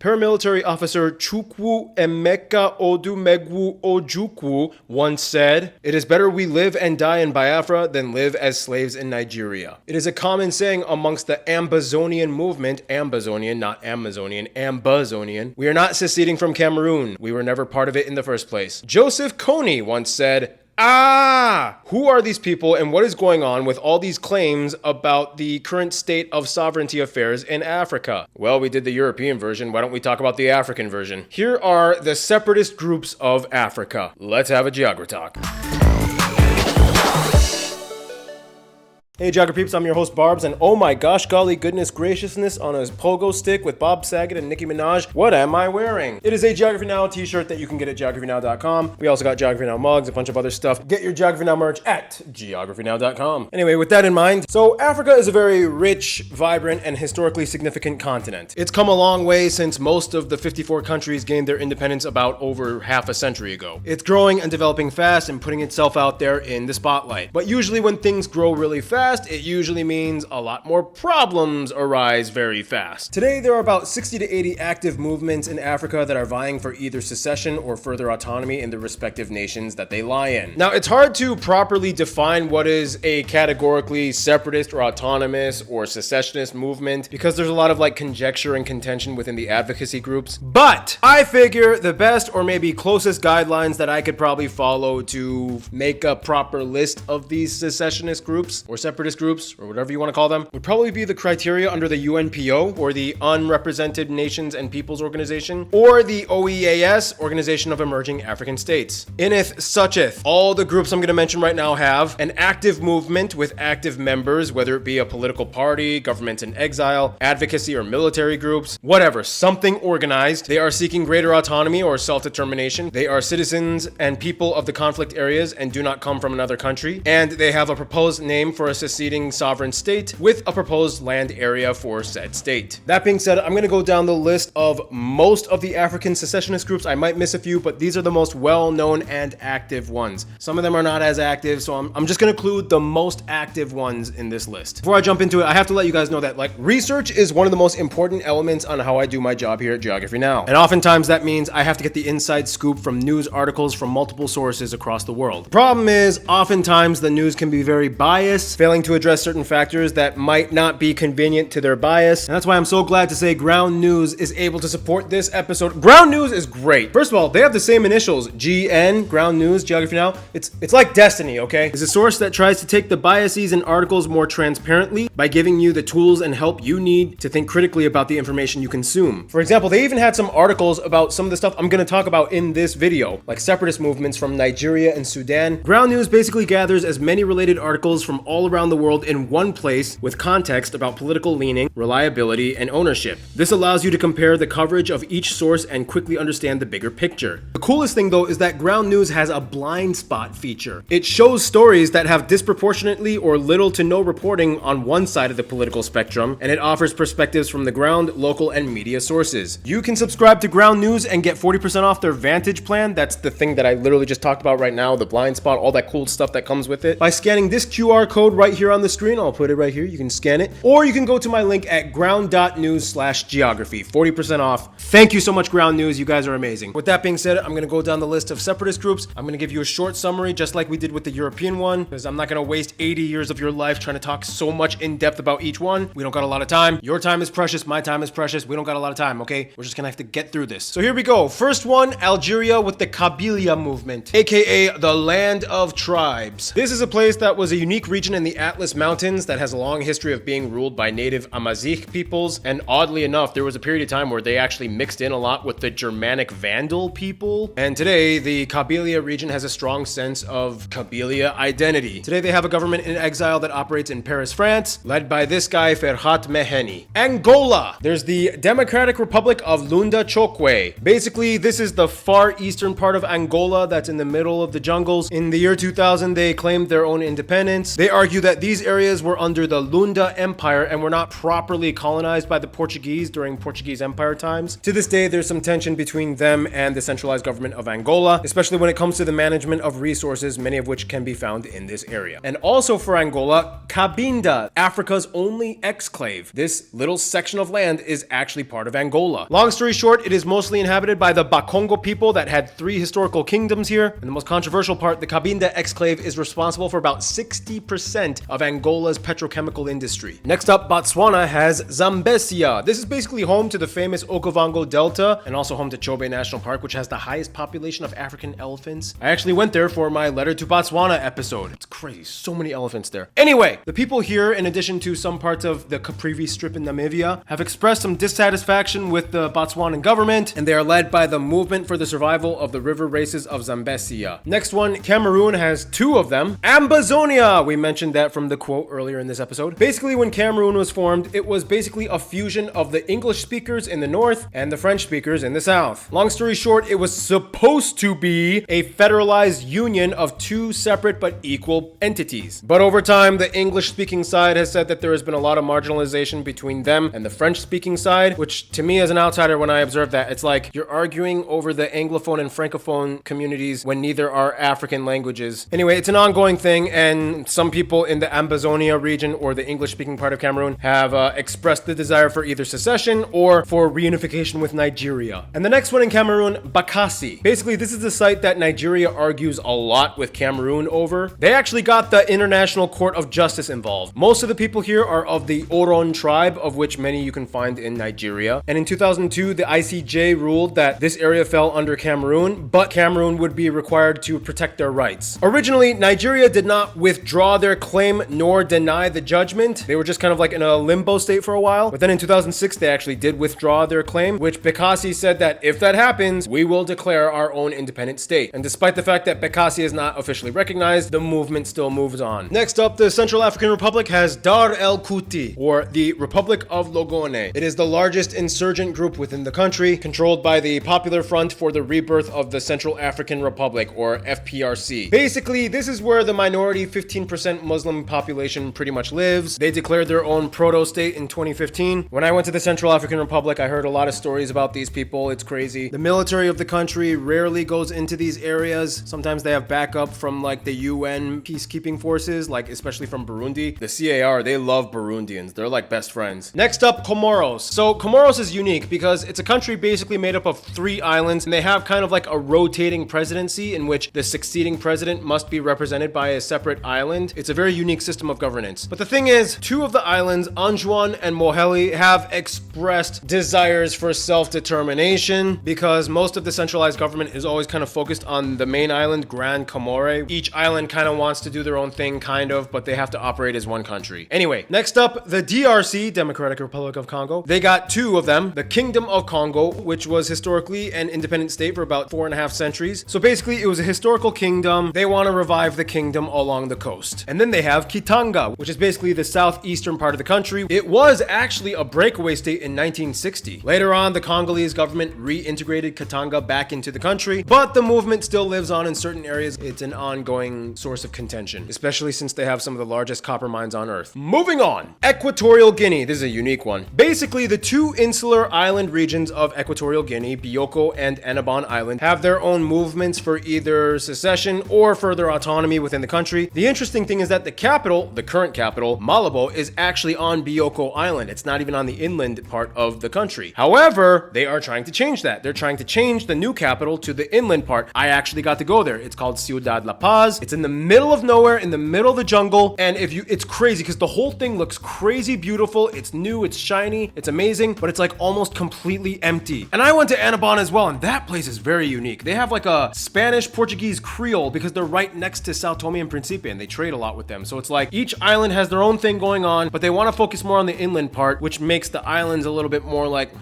Paramilitary officer Chukwu Emeka Odumegwu Ojukwu once said, "It is better we live and die in Biafra than live as slaves in Nigeria." It is a common saying amongst the Ambazonian movement, Ambazonian, not Amazonian, Ambazonian. We are not seceding from Cameroon. We were never part of it in the first place. Joseph Kony once said, who are these people and what is going on with all these claims about the current state of sovereignty affairs in Africa? Well, we did the European version. Why don't we talk about the African version? Here are the separatist groups of Africa. Let's have a Geography talk. Hey Geography peeps, I'm your host Barbs, and oh my gosh, golly goodness graciousness on a pogo stick with Bob Saget and Nicki Minaj, what am I wearing? It is a Geography Now t-shirt that you can get at geographynow.com. We also got Geography Now mugs, a bunch of other stuff. Get your Geography Now merch at geographynow.com. Anyway, with that in mind, so Africa is a very rich, vibrant, and historically significant continent. It's come a long way since most of the 54 countries gained their independence about over half a century ago. It's growing and developing fast and putting itself out there in the spotlight. But usually when things grow really fast, it usually means a lot more problems arise very fast. Today, there are about 60 to 80 active movements in Africa that are vying for either secession or further autonomy in the respective nations that they lie in. Now, it's hard to properly define what is a categorically separatist or autonomous or secessionist movement because there's a lot of conjecture and contention within the advocacy groups. But I figure the best or maybe closest guidelines that I could probably follow to make a proper list of these secessionist groups or separatist groups, or whatever you want to call them, would probably be the criteria under the UNPO, or the Unrepresented Nations and Peoples Organization, or the OEAS, Organization of Emerging African States. Ineth sucheth. All the groups I'm going to mention right now have an active movement with active members, whether it be a political party, government in exile, advocacy or military groups, whatever, something organized. They are seeking greater autonomy or self-determination. They are citizens and people of the conflict areas and do not come from another country. And they have a proposed name for a seceding sovereign state with a proposed land area for said state. That being said, I'm going to go down the list of most of the African secessionist groups. I might miss a few, but these are the most well-known and active ones. Some of them are not as active, so I'm just going to include the most active ones in this list. Before I jump into it, I have to let you guys know that research is one of the most important elements on how I do my job here at Geography Now. And oftentimes that means I have to get the inside scoop from news articles from multiple sources across the world. The problem is, oftentimes the news can be very biased, failing to address certain factors that might not be convenient to their bias. And that's why I'm so glad to say Ground News is able to support this episode. Ground News is great. First of all, they have the same initials, GN, Ground News, Geography Now. It's like destiny, okay? It's a source that tries to take the biases in articles more transparently by giving you the tools and help you need to think critically about the information you consume. For example, they even had some articles about some of the stuff I'm going to talk about in this video, like separatist movements from Nigeria and Sudan. Ground News basically gathers as many related articles from all around the world in one place with context about political leaning, reliability, and ownership. This allows you to compare the coverage of each source and quickly understand the bigger picture. The coolest thing though is that Ground News has a blind spot feature. It shows stories that have disproportionately or little to no reporting on one side of the political spectrum, and it offers perspectives from the ground, local, and media sources. You can subscribe to Ground News and get 40% off their Vantage plan. That's the thing that I literally just talked about right now, the blind spot, all that cool stuff that comes with it, by scanning this QR code right here on the screen. I'll put it right here. You can scan it, or you can go to my link at ground.news/geography. 40% off. Thank you so much, Ground News. You guys are amazing. With that being said, I'm going to go down the list of separatist groups. I'm going to give you a short summary, just like we did with the European one, because I'm not going to waste 80 years of your life trying to talk so much in depth about each one. We don't got a lot of time. Your time is precious. My time is precious. We don't got a lot of time, okay? We're just going to have to get through this. So here we go. First one, Algeria with the Kabylia movement, aka the Land of Tribes. This is a place that was a unique region in the Atlas Mountains that has a long history of being ruled by native Amazigh peoples, and oddly enough, there was a period of time where they actually mixed in a lot with the Germanic Vandal people, and today the Kabylia region has a strong sense of Kabylia identity. Today they have a government in exile that operates in Paris, France, led by this guy Ferhat Meheni. Angola, there's the Democratic Republic of Lunda Chokwe. Basically, this is the far eastern part of Angola that's in the middle of the jungles. In the year 2000, they claimed their own independence. They argue that that these areas were under the Lunda Empire and were not properly colonized by the Portuguese during Portuguese Empire times. To this day, there's some tension between them and the centralized government of Angola, especially when it comes to the management of resources, many of which can be found in this area. And also for Angola, Cabinda, Africa's only exclave. This little section of land is actually part of Angola. Long story short, it is mostly inhabited by the Bakongo people that had 3 historical kingdoms here. And the most controversial part, the Cabinda exclave is responsible for about 60% of Angola's petrochemical industry. Next up, Botswana has Zambezia. This is basically home to the famous Okavango Delta and also home to Chobe National Park, which has the highest population of African elephants. I actually went there for my Letter to Botswana episode. It's crazy, so many elephants there. Anyway, the people here, in addition to some parts of the Caprivi Strip in Namibia, have expressed some dissatisfaction with the Botswanan government, and they are led by the Movement for the Survival of the River Races of Zambezia. Next one, Cameroon has 2 of them. Ambazonia! We mentioned that from the quote earlier in this episode. Basically, when Cameroon was formed, it was basically a fusion of the English speakers in the north and the French speakers in the south. Long story short, it was supposed to be a federalized union of 2 separate but equal entities. But over time, the English-speaking side has said that there has been a lot of marginalization between them and the French-speaking side, which to me as an outsider, when I observe that, it's like you're arguing over the Anglophone and Francophone communities when neither are African languages. Anyway, it's an ongoing thing, and some people in the Ambazonia region or the English-speaking part of Cameroon have expressed the desire for either secession or for reunification with Nigeria. And the next one in Cameroon, Bakassi. Basically, this is the site that Nigeria argues a lot with Cameroon over. They actually got the International Court of Justice involved. Most of the people here are of the Oron tribe, of which many you can find in Nigeria. And in 2002, the ICJ ruled that this area fell under Cameroon, but Cameroon would be required to protect their rights. Originally, Nigeria did not withdraw their claim nor deny the judgment. They were just kind of like in a limbo state for a while. But then in 2006, they actually did withdraw their claim, which Bekasi said that if that happens, we will declare our own independent state. And despite the fact that Bekasi is not officially recognized, the movement still moves on. Next up, the Central African Republic has Dar el Kuti, or the Republic of Logone. It is the largest insurgent group within the country, controlled by the Popular Front for the Rebirth of the Central African Republic, or FPRC. Basically, this is where the minority 15% Muslim population pretty much lives. They declared their own proto-state in 2015. When I went to the Central African Republic, I heard a lot of stories about these people. It's crazy. The military of the country rarely goes into these areas. Sometimes they have backup from like the UN peacekeeping forces, like especially from Burundi. The CAR, they love Burundians. They're like best friends. Next up, Comoros. So Comoros is unique because it's a country basically made up of 3 islands, and they have kind of like a rotating presidency in which the succeeding president must be represented by a separate island. It's a very unique system of governance. But the thing is, 2 of the islands, Anjouan and Moheli, have expressed desires for self-determination because most of the centralized government is always kind of focused on the main island, Grand Comore. Each island kind of wants to do their own thing, kind of, but they have to operate as one country. Anyway, next up, the DRC, Democratic Republic of Congo. They got 2 of them. The Kingdom of Congo, which was historically an independent state for about 4.5 centuries. So basically, it was a historical kingdom. They want to revive the kingdom along the coast. And then they have Kitanga, which is basically the southeastern part of the country. It was actually a breakaway state in 1960. Later on, the Congolese government reintegrated Katanga back into the country, but the movement still lives on in certain areas. It's an ongoing source of contention, especially since they have some of the largest copper mines on Earth. Moving on. Equatorial Guinea. This is a unique one. Basically, the 2 insular island regions of Equatorial Guinea, Bioko and Annobon Island, have their own movements for either secession or further autonomy within the country. The interesting thing is that the capital, the current capital, Malabo, is actually on Bioko Island. It's not even on the inland part of the country. However, they are trying to change that. They're trying to change the new capital to the inland part. I actually got to go there. It's called Ciudad La Paz. It's in the middle of nowhere, in the middle of the jungle, and it's crazy because the whole thing looks crazy beautiful. It's new, it's shiny, it's amazing, but it's like almost completely empty. And I went to Annobon as well, and that place is very unique. They have like a Spanish Portuguese Creole because they're right next to Sao Tome and Principe, and they trade a lot with them. So it's like each island has their own thing going on, but they want to focus more on the inland part, which makes the islands a little bit more like,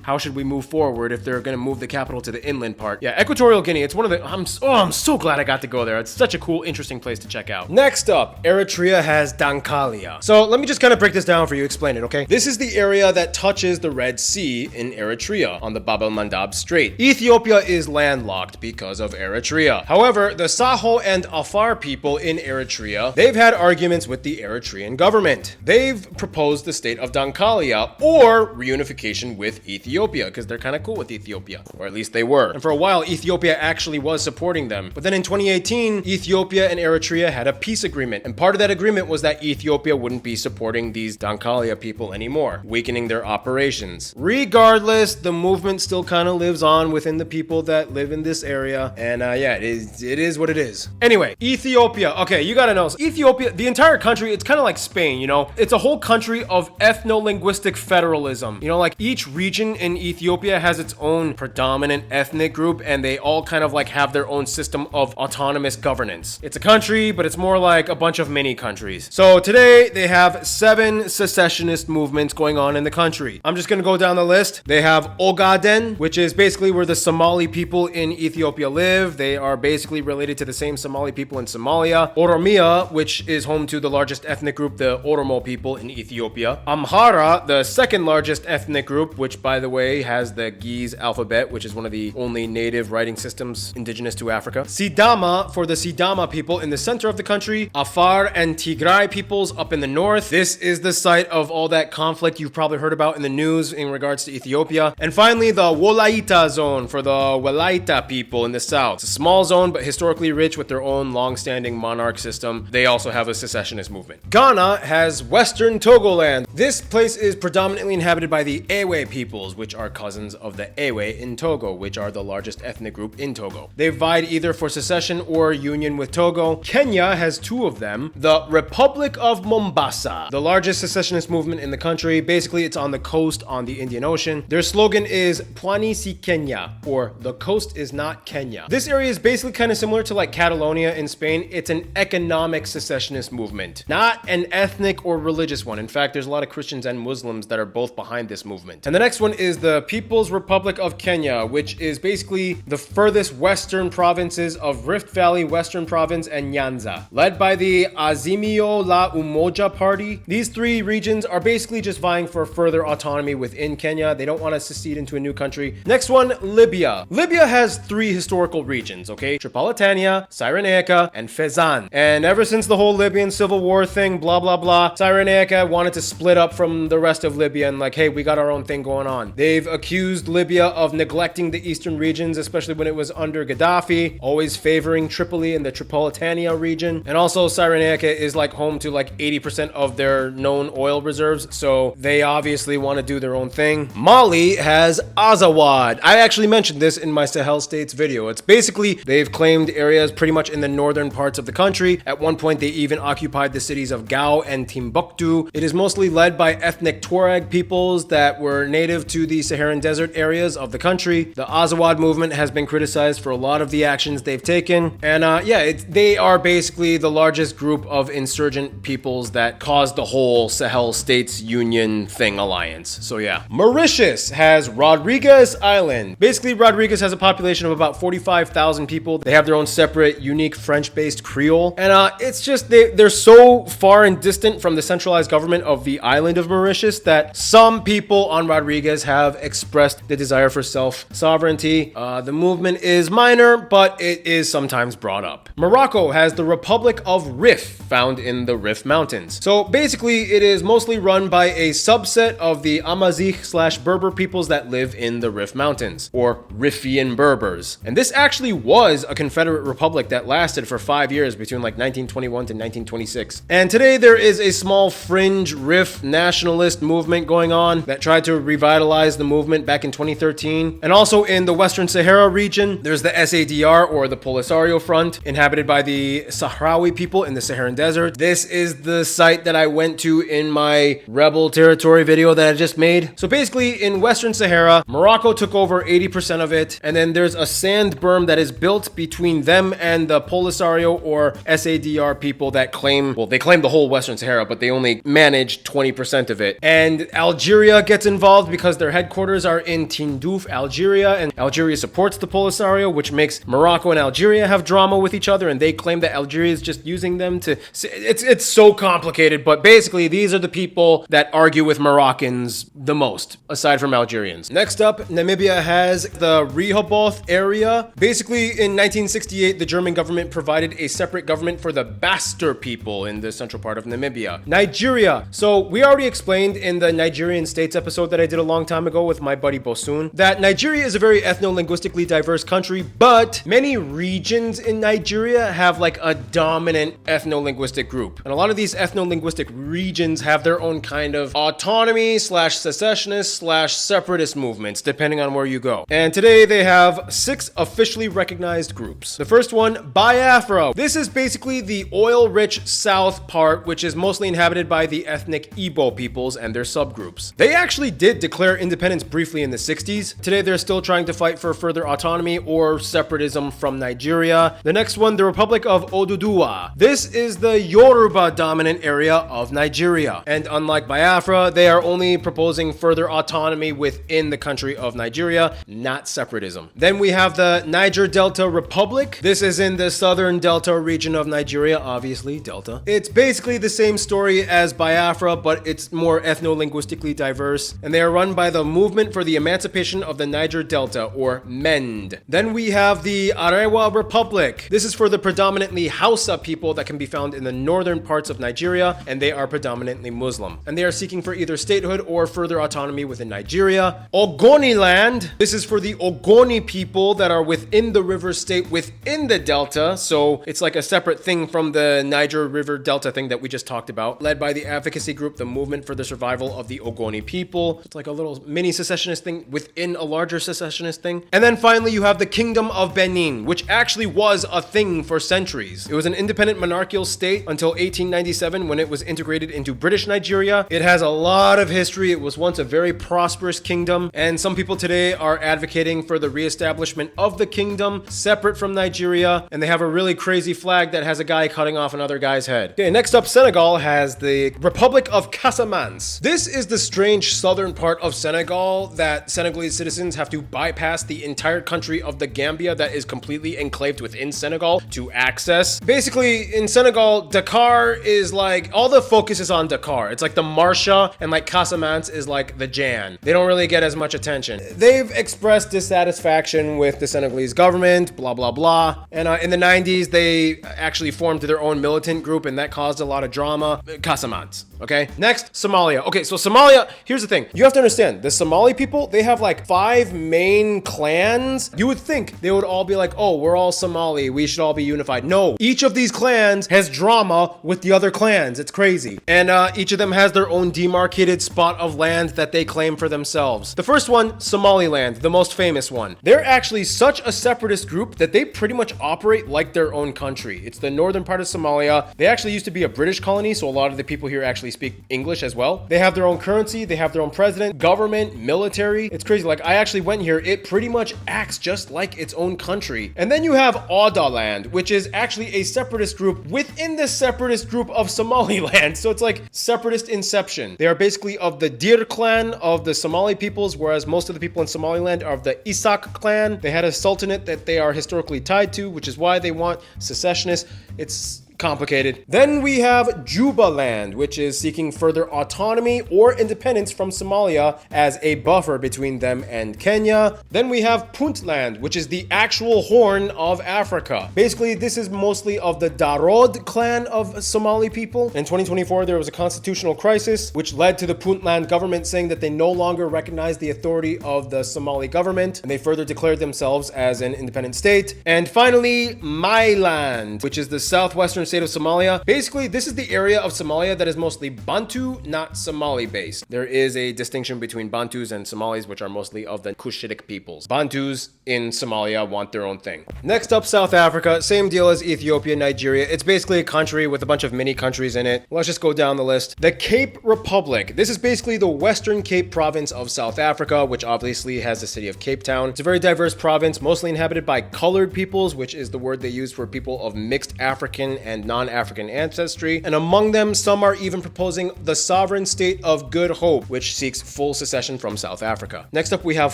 how should we move forward if they're going to move the capital to the inland part? Yeah, Equatorial Guinea, it's one of the, I'm so glad I got to go there. It's such a cool, interesting place to check out. Next up, Eritrea has Dankalia. So let me just kind of break this down for you, explain it, okay? This is the area that touches the Red Sea in Eritrea on the Bab el-Mandab Strait. Ethiopia is landlocked because of Eritrea. However, the Saho and Afar people in Eritrea, they've had had arguments with the Eritrean government. They've proposed the state of Dankalia, or reunification with Ethiopia, because they're kind of cool with Ethiopia, or at least they were. And for a while, Ethiopia actually was supporting them. But then in 2018, Ethiopia and Eritrea had a peace agreement, and part of that agreement was that Ethiopia wouldn't be supporting these Dankalia people anymore, weakening their operations. Regardless, the movement still kind of lives on within the people that live in this area, and yeah, it is what it is. Anyway, Ethiopia. Okay, you gotta know, Ethiopia, the entire country, it's kind of like Spain, you know? It's a whole country of ethno-linguistic federalism. You know, like each region in Ethiopia has its own predominant ethnic group, and they all kind of like have their own system of autonomous governance. It's a country, but it's more like a bunch of mini countries. So today, they have 7 secessionist movements going on in the country. I'm just gonna go down the list. They have Ogaden, which is basically where the Somali people in Ethiopia live. They are basically related to the same Somali people in Somalia. Oromia, which is home to the largest ethnic group, the Oromo people in Ethiopia. Amhara, the second largest ethnic group, which by the way has the Giz alphabet, which is one of the only native writing systems indigenous to Africa. Sidama, for the Sidama people in the center of the country. Afar and Tigray peoples up in the north. This is the site of all that conflict you've probably heard about in the news in regards to Ethiopia. And finally, the Wolaita zone for the Wolaita people in the south. It's a small zone, but historically rich with their own long-standing monarch system. They also have a secessionist movement. Ghana has Western Togoland. This place is predominantly inhabited by the Ewe peoples, which are cousins of the Ewe in Togo, which are the largest ethnic group in Togo. They vied either for secession or union with Togo. Kenya has 2 of them. The Republic of Mombasa, the largest secessionist movement in the country. Basically, it's on the coast on the Indian Ocean. Their slogan is Pwani si Kenya, or the coast is not Kenya. This area is basically kind of similar to like Catalonia in Spain. It's an economic secessionist movement, not an ethnic or religious one. In fact, there's a lot of Christians and Muslims that are both behind this movement. And the next one is the People's Republic of Kenya, which is basically the furthest western provinces of Rift Valley, Western Province, and Nyanza, led by the Azimio la Umoja Party. These 3 regions are basically just vying for further autonomy within Kenya. They don't want to secede into a new country. Next one, Libya. Libya has 3 historical regions, okay? Tripolitania, Cyrenaica, and Fezzan. And ever since the whole Libyan civil war thing, blah, blah, blah, Cyrenaica wanted to split up from the rest of Libya and like, hey, we got our own thing going on. They've accused Libya of neglecting the eastern regions, especially when it was under Gaddafi, always favoring Tripoli and the Tripolitania region. And also Cyrenaica is like home to like 80% of their known oil reserves, so they obviously want to do their own thing. Mali has Azawad. I actually mentioned this in my Sahel states video. It's basically, they've claimed areas pretty much in the northern parts of the country. At one point, they even occupied the cities of Gao and Timbuktu. It is mostly led by ethnic Tuareg peoples that were native to the Saharan desert areas of the country. The Azawad movement has been criticized for a lot of the actions they've taken. And yeah, they are basically the largest group of insurgent peoples that caused the whole Sahel States Union thing alliance. So yeah. Mauritius has Rodriguez Island. Basically, Rodriguez has a population of about 45,000 people. They have their own separate, unique French-based Creole. And it's just, they're so far and distant from the centralized government of the island of Mauritius that some people on Rodriguez have expressed the desire for self-sovereignty. The movement is minor, but it is sometimes brought up. Morocco has the Republic of Rif, found in the Rif Mountains. So basically, it is mostly run by a subset of the Amazigh/Berber peoples that live in the Rif Mountains, or Rifian Berbers. And this actually was a Confederate republic that lasted for 5 years between like 1921 to 1926. And today there is a small fringe Rif nationalist movement going on that tried to revitalize the movement back in 2013. And also in the Western Sahara region, there's the SADR, or the Polisario Front, inhabited by the Sahrawi people in the Saharan desert. This is the site that I went to in my rebel territory video that I just made. So basically, in Western Sahara, Morocco took over 80% of it, and then there's a sand berm that is built between them and the Polisario or SADR people that claim, well, they claim the whole Western Sahara, but they only manage 20% of it. And Algeria gets involved because their headquarters are in Tindouf, Algeria, and Algeria supports the Polisario, which makes Morocco and Algeria have drama with each other, and they claim that Algeria is just using them to... It's so complicated, but basically, these are the people that argue with Moroccans the most, aside from Algerians. Next up, Namibia has the Rehoboth area. Basically, in 1968, the German government provided a separate government for the Bas Master people in the central part of Namibia. Nigeria. So we already explained in the Nigerian states episode that I did a long time ago with my buddy Bosun that Nigeria is a very ethno-linguistically diverse country, but many regions in Nigeria have like a dominant ethno-linguistic group. And a lot of these ethno-linguistic regions have their own kind of autonomy slash secessionist slash separatist movements, depending on where you go. And today they have 6 officially recognized groups. The first one, Biafra. This is basically the oil-rich south part, which is mostly inhabited by the ethnic Igbo peoples and their subgroups. They actually did declare independence briefly in the 60s. Today they're still trying to fight for further autonomy or separatism from Nigeria. The next one, the Republic of Oduduwa. This is the Yoruba dominant area of Nigeria. And unlike Biafra, they are only proposing further autonomy within the country of Nigeria, not separatism. Then we have the Niger Delta Republic. This is in the southern Delta region of Nigeria, obviously, Delta. It's basically the same story as Biafra, but it's more ethno-linguistically diverse. And they are run by the Movement for the Emancipation of the Niger Delta, or MEND. Then we have the Arewa Republic. This is for the predominantly Hausa people that can be found in the northern parts of Nigeria, and they are predominantly Muslim. And they are seeking for either statehood or further autonomy within Nigeria. Ogoniland. This is for the Ogoni people that are within the river state within the Delta, so it's like a separate thing from the Niger River Delta thing that we just talked about, led by the advocacy group, the Movement for the Survival of the Ogoni People. It's like a little mini secessionist thing within a larger secessionist thing. And then finally you have the Kingdom of Benin, which actually was a thing for centuries. It was an independent monarchical state until 1897 when it was integrated into British Nigeria. It has a lot of history. It was once a very prosperous kingdom, and some people today are advocating for the reestablishment of the kingdom separate from Nigeria, and they have a really crazy flag that has a guy cutting off another guy's head. Okay, next up, Senegal has the Republic of Casamance. This is the strange southern part of Senegal that Senegalese citizens have to bypass the entire country of the Gambia that is completely enclaved within Senegal to access. Basically, in Senegal, Dakar is like, all the focus is on Dakar. It's like the Marsha, and like Casamance is like the Jan. They don't really get as much attention. They've expressed dissatisfaction with the Senegalese government, blah, blah, blah. And in the 90s, they actually formed their own militant group, and that caused a lot of drama. Casamance, okay? Next, Somalia. Okay, so Somalia, here's the thing. You have to understand, the Somali people, they have like 5 main clans. You would think they would all be like, oh, we're all Somali, we should all be unified. No, each of these clans has drama with the other clans. It's crazy. And each of them has their own demarcated spot of land that they claim for themselves. The first one, Somaliland, the most famous one. They're actually such a separatist group that they pretty much operate like their own country. It's the northern part of Somalia. They actually used to be a British colony, so a lot of the people here actually speak English as well. They have their own currency, they have their own president, government, military. It's crazy. Like, I actually went here. It pretty much acts just like its own country. And then you have Audaland, which is actually a separatist group within the separatist group of Somaliland. So it's like separatist inception. They are basically of the Dir clan of the Somali peoples, whereas most of the people in Somaliland are of the Isak clan. They had a sultanate that they are historically tied to, which is why they want secessionists. It's complicated. Then we have Jubaland, which is seeking further autonomy or independence from Somalia as a buffer between them and Kenya. Then we have Puntland, which is the actual Horn of Africa. Basically, this is mostly of the Darod clan of Somali people. In 2024, there was a constitutional crisis, which led to the Puntland government saying that they no longer recognize the authority of the Somali government, and they further declared themselves as an independent state. And finally, Mailand, which is the southwestern state of Somalia. Basically, this is the area of Somalia that is mostly Bantu, not Somali based. There is a distinction between Bantus and Somalis, which are mostly of the Cushitic peoples. Bantus in Somalia want their own thing. Next up, South Africa. Same deal as Ethiopia, Nigeria. It's basically a country with a bunch of mini countries in it. Let's just go down the list. The Cape Republic. This is basically the Western Cape province of South Africa, which obviously has the city of Cape Town. It's a very diverse province, mostly inhabited by colored peoples, which is the word they use for people of mixed African and non-African ancestry, and among them, some are even proposing the sovereign state of Good Hope, which seeks full secession from South Africa. Next up, we have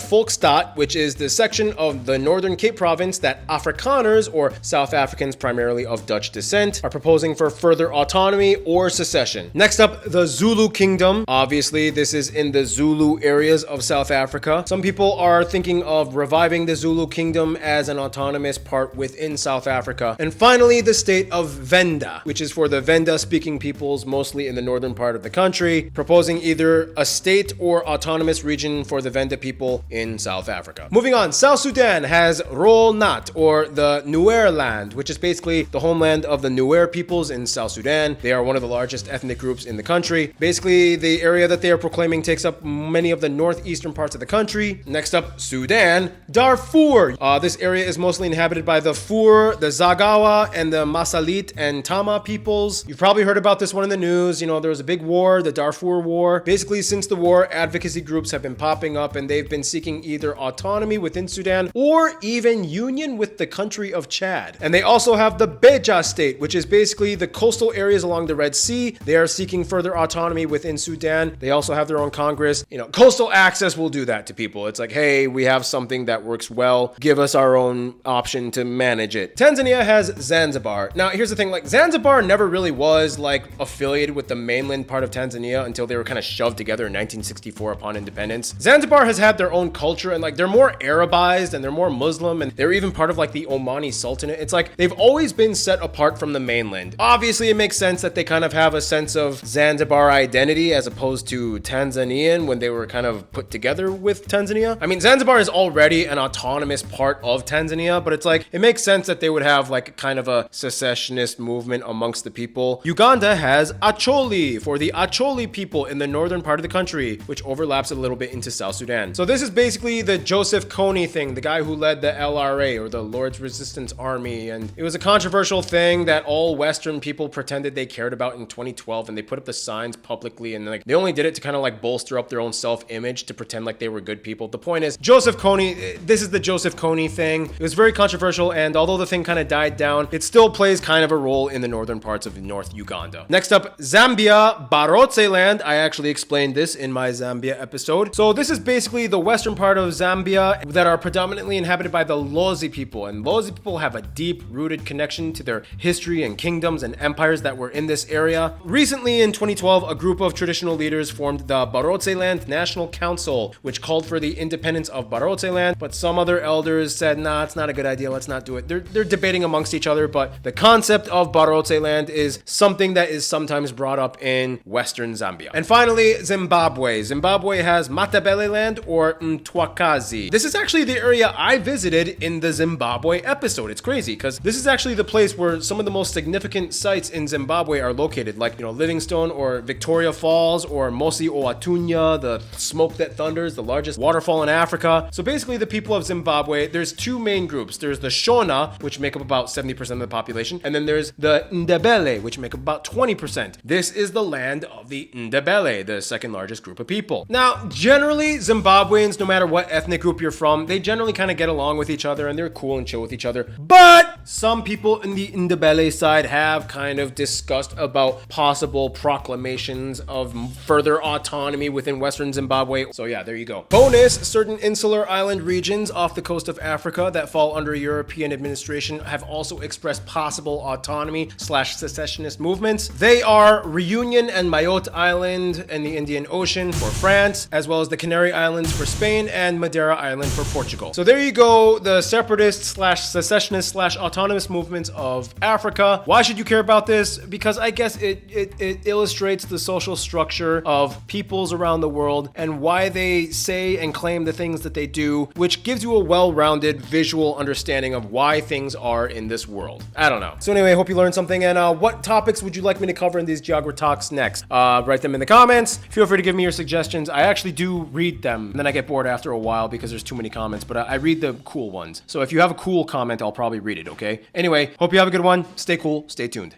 Volksstaat, which is the section of the Northern Cape province that Afrikaners, or South Africans primarily of Dutch descent, are proposing for further autonomy or secession. Next up, the Zulu Kingdom. Obviously, this is in the Zulu areas of South Africa. Some people are thinking of reviving the Zulu Kingdom as an autonomous part within South Africa. And finally, the state of Venda, which is for the Venda-speaking peoples, mostly in the northern part of the country, proposing either a state or autonomous region for the Venda people in South Africa. Moving on, South Sudan has Rol Nat, or the Nuer land, which is basically the homeland of the Nuer peoples in South Sudan. They are one of the largest ethnic groups in the country. Basically, the area that they are proclaiming takes up many of the northeastern parts of the country. Next up, Sudan, Darfur. This area is mostly inhabited by the Fur, the Zagawa, and the Masalit and Tama peoples. You've probably heard about this one in the news. You know, there was a big war, the Darfur War. Basically, since the war, advocacy groups have been popping up and they've been seeking either autonomy within Sudan or even union with the country of Chad. And they also have the Beja state, which is basically the coastal areas along the Red Sea. They are seeking further autonomy within Sudan. They also have their own Congress. You know, coastal access will do that to people. It's like, hey, we have something that works well. Give us our own option to manage it. Tanzania has Zanzibar. Now, here's the thing, like Zanzibar never really was like affiliated with the mainland part of Tanzania until they were kind of shoved together in 1964 upon independence. Zanzibar has had their own culture and like they're more Arabized and they're more Muslim and they're even part of like the Omani Sultanate. It's like they've always been set apart from the mainland. Obviously, it makes sense that they kind of have a sense of Zanzibar identity as opposed to Tanzanian when they were kind of put together with Tanzania. I mean, Zanzibar is already an autonomous part of Tanzania, but it's like it makes sense that they would have like kind of a secessionist movement amongst the people. Uganda has Acholi for the Acholi people in the northern part of the country, which overlaps a little bit into South Sudan. So this is basically the Joseph Kony thing, the guy who led the LRA or the Lord's Resistance Army, and it was a controversial thing that all Western people pretended they cared about in 2012, and they put up the signs publicly, and like they only did it to kind of like bolster up their own self-image to pretend like they were good people. The point is, Joseph Kony, this is the Joseph Kony thing. It was very controversial, and although the thing kind of died down, it still plays kind of a role in the northern parts of North Uganda. Next up, Zambia, Barotse land. I actually explained this in my Zambia episode. So this is basically the western part of Zambia that are predominantly inhabited by the Lozi people, and Lozi people have a deep-rooted connection to their history and kingdoms and empires that were in this area. Recently, in 2012, a group of traditional leaders formed the Barotse Land National Council, which called for the independence of Barotse Land, but some other elders said, nah, it's not a good idea, let's not do it. They're debating amongst each other, but the concept of Barotse Land is something that is sometimes brought up in Western Zambia. And finally, Zimbabwe. Zimbabwe has Matabele Land or Mtwakazi. This is actually the area I visited in the Zimbabwe episode. It's crazy because this is actually the place where some of the most significant sites in Zimbabwe are located, like, you know, Livingstone or Victoria Falls or Mosi Oatunya, the smoke that thunders, the largest waterfall in Africa. So basically the people of Zimbabwe, there's two main groups. There's the Shona, which make up about 70% of the population, and then there's the Ndebele, which make up about 20%. This is the land of the Ndebele, the second largest group of people. Now, generally, Zimbabweans, no matter what ethnic group you're from, they generally kind of get along with each other and they're cool and chill with each other. But some people in the Ndebele side have kind of discussed about possible proclamations of further autonomy within Western Zimbabwe. So yeah, there you go. Bonus, certain insular island regions off the coast of Africa that fall under European administration have also expressed possible autonomy / secessionist movements. They are Reunion and Mayotte Island in the Indian Ocean for France, as well as the Canary Islands for Spain and Madeira Island for Portugal. So there you go, the separatist / secessionist / autonomous movements of Africa. Why should you care about this? Because I guess it illustrates the social structure of peoples around the world and why they say and claim the things that they do, which gives you a well-rounded visual understanding of why things are in this world. I don't know. So anyway, I hope you learned something, and what topics would you like me to cover in these Geography Talks next? Write them in the comments. Feel free to give me your suggestions. I actually do read them, and then I get bored after a while because there's too many comments, but I read the cool ones. So if you have a cool comment, I'll probably read it, okay? Anyway, hope you have a good one. Stay cool, stay tuned.